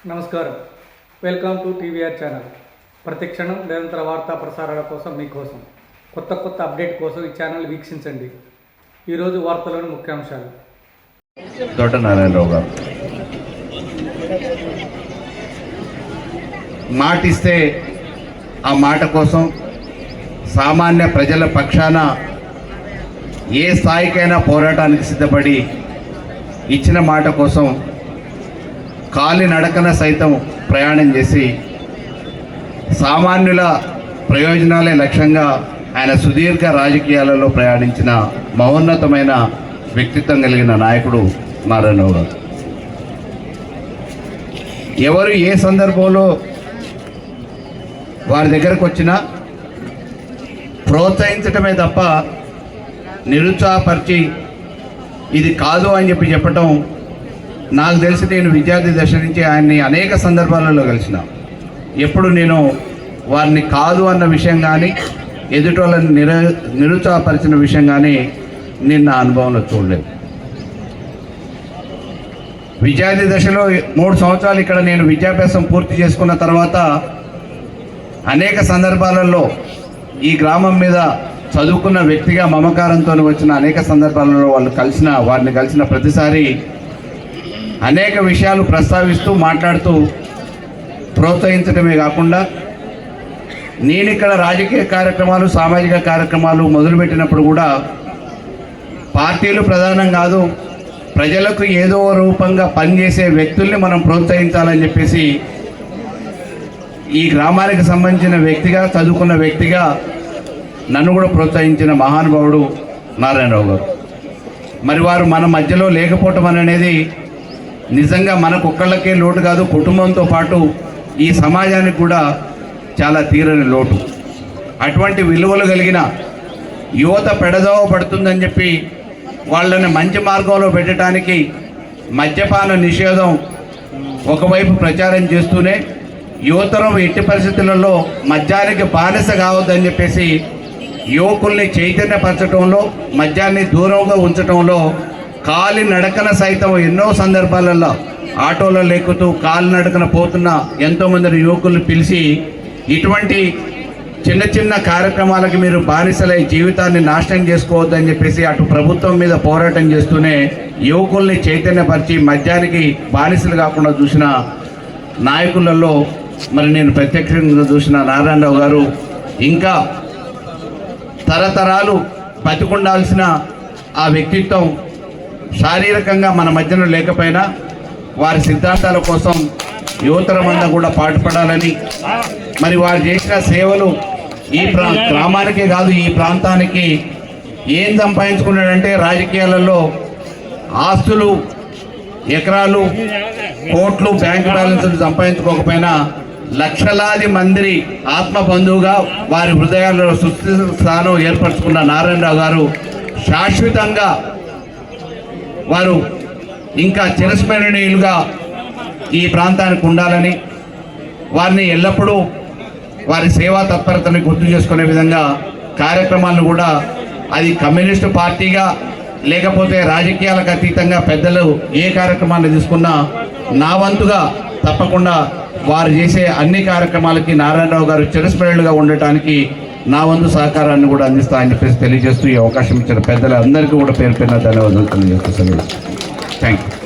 నమస్కారం. Welcome to TVR channel. ప్రతి క్షణం నిరంతర వార్తా ప్రసారాల కోసం మీకోసం కొత్త అప్డేట్ కోసం ఈ ఛానల్ వీక్షించండి. ఈరోజు వార్తలోని ముఖ్యాంశాలు. తోట నారాయణరావు గారు మాటిస్తే ఆ మాట కోసం సామాన్య ప్రజల పక్షాన ఏ స్థాయికైనా పోరాటానికి సిద్ధపడి ఇచ్చిన మాట కోసం కాలి నడకన సైతం ప్రయాణం చేసి సామాన్యుల ప్రయోజనాలే లక్ష్యంగా ఆయన సుదీర్ఘ రాజకీయాలలో ప్రయాణించిన మహోన్నతమైన వ్యక్తిత్వం కలిగిన నాయకుడు నారాయణరావు గారు. ఎవరు ఏ సందర్భంలో వారి దగ్గరకు వచ్చినా ప్రోత్సహించటమే తప్ప నిరుత్సాహపరిచి ఇది కాదు అని చెప్పటం నాకు తెలిసి నేను విద్యార్థి దశ నుంచి ఆయన్ని అనేక సందర్భాలలో కలిసిన ఎప్పుడు నేను వారిని కాదు అన్న విషయం కానీ ఎదుటి వాళ్ళని నిరుత్సాహపరిచిన విషయం కానీ నేను నా అనుభవంలో చూడలేదు. విద్యార్థి దశలో 3 సంవత్సరాలు ఇక్కడ నేను విద్యాభ్యాసం పూర్తి చేసుకున్న తర్వాత అనేక సందర్భాలలో ఈ గ్రామం మీద చదువుకున్న వ్యక్తిగా మమకారంతో వచ్చిన అనేక సందర్భాలలో వారిని కలిసిన ప్రతిసారి అనేక విషయాలు ప్రస్తావిస్తూ మాట్లాడుతూ ప్రోత్సహించడమే కాకుండా నేను ఇక్కడ రాజకీయ కార్యక్రమాలు సామాజిక కార్యక్రమాలు మొదలుపెట్టినప్పుడు కూడా పార్టీలు ప్రధానం కాదు, ప్రజలకు ఏదో రూపంగా పనిచేసే వ్యక్తుల్ని మనం ప్రోత్సహించాలని చెప్పేసి ఈ గ్రామానికి సంబంధించిన వ్యక్తిగా చదువుకున్న వ్యక్తిగా నన్ను కూడా ప్రోత్సహించిన మహానుభావుడు నారాయణరావు గారు. మరి వారు మన మధ్యలో లేకపోవటం అనేది నిజంగా మనకొక్కళ్ళకే లోటు కాదు, కుటుంబంతో పాటు ఈ సమాజానికి కూడా చాలా తీరని లోటు. అటువంటి విలువలు కలిగిన యువత పెడదోవ పడుతుందని చెప్పి వాళ్ళని మంచి మార్గంలో పెట్టడానికి మద్యపాన నిషేధం ఒకవైపు ప్రచారం చేస్తూనే యువతరం ఎట్టి పరిస్థితులలో మద్యానికి బానిస కావద్దని చెప్పేసి యువకుల్ని చైతన్యపరచడంలో మద్యాన్ని దూరంగా ఉంచడంలో కాలి నడకన సైతం ఎన్నో సందర్భాలలో ఆటోలలో ఎక్కుతూ కాలి నడకన పోతున్న ఎంతోమంది యువకుల్ని పిలిచి ఇటువంటి చిన్న కార్యక్రమాలకి మీరు బానిసలై జీవితాన్ని నాశనం చేసుకోవద్దని చెప్పేసి అటు ప్రభుత్వం మీద పోరాటం చేస్తూనే యువకుల్ని చైతన్యపరిచి మద్యానికి బానిసలు కాకుండా చూసిన నాయకులలో మరి నేను ప్రత్యక్షంగా చూసిన నారాయణరావు గారు ఇంకా తరతరాలు బతికుండాల్సిన ఆ వ్యక్తిత్వం శారీరకంగా మన మధ్యన లేకపోయినా వారి సిద్ధాంతాల కోసం యువతరమంతా కూడా పాటుపడాలని, మరి వారు చేసిన సేవలు ఈ గ్రామానికే కాదు ఈ ప్రాంతానికి ఏం సంపాదించుకున్నాడంటే రాజకీయాలలో ఆస్తులు, ఎకరాలు, కోట్లు, బ్యాంక్ బ్యాలెన్సులు సంపాదించుకోకపోయినా లక్షలాది మంది ఆత్మబంధువుగా వారి హృదయాల్లో సుస్థిర స్థానం ఏర్పరచుకున్న నారాయణరావు గారు శాశ్వతంగా వారు ఇంకా చిరస్మరణీయులుగా ఈ ప్రాంతానికి ఉండాలని, వారిని ఎల్లప్పుడూ వారి సేవా తత్పరతని గుర్తు చేసుకునే విధంగా కార్యక్రమాలను కూడా అది కమ్యూనిస్టు పార్టీగా లేకపోతే రాజకీయాలకు అతీతంగా పెద్దలు ఏ కార్యక్రమాన్ని తీసుకున్నా నా వంతుగా తప్పకుండా వారు చేసే అన్ని కార్యక్రమాలకి నారాయణరావు గారు చిరస్మరణీయులుగా ఉండటానికి నా వంతు సహకారాన్ని కూడా అందిస్తా అని చెప్పేసి తెలియజేస్తూ ఈ అవకాశం ఇచ్చిన పెద్దలందరికీ కూడా పేరు ధన్యవాదాలు తెలియజేస్తూ థ్యాంక్ యూ.